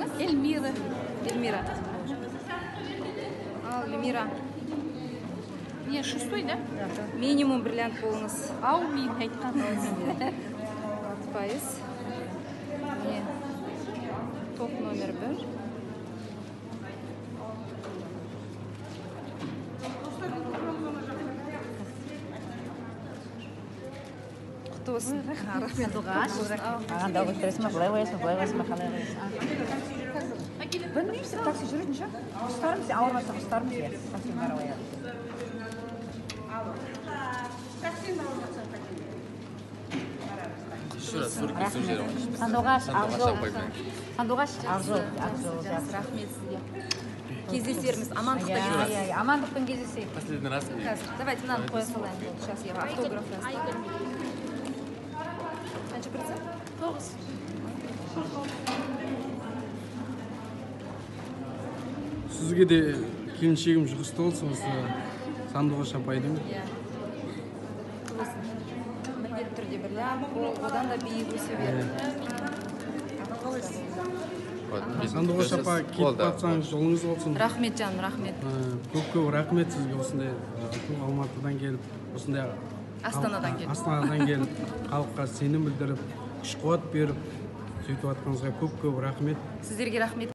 атыңыз? Эльмира. Эльмира. Ал, Эльмира. Не, 6-й, да? Минимум бриллиант болыңыз. Ау, мен айтқан. 6%. Не? Топ номер 1. Құтты болсын. Ағанда өтіресің ма, былай қоясың ма, қалай қоясың? Білмеймін, такси жүретін ше? Құстарым сен, ауырмаса құстарым сен. Такси бара қояды. Еще раз, Сандуғаш, Ақжол. Сандуғаш, Ақжол. Рахмет сізге. Кездесерміз, амандықта кездесерміз. Амандықпен кездесейік. Последний раз. Қазір, давайте мынаны қоя салайын. Сейчас я автограф жаздым. Қанша процент? 9. Сізге де келіншегім жұғысты болсын, осы Сандуғаш апайдың. Иә. Құтты болсын. Міндетті түрде бриллиант, одан да биік өсе береді. Сандуғаш апа, кетіп батсаңыз жолыңыз болсын. Рахмет жаным, рахмет. Көп рахмет сізге осындай Алматыдан келіп, осындай Астанадан келіп, халыққа сенім білдіріп, күш қуат беріп, сөйтіп атқаныңызға көп рахмет. Сіздерге рахмет.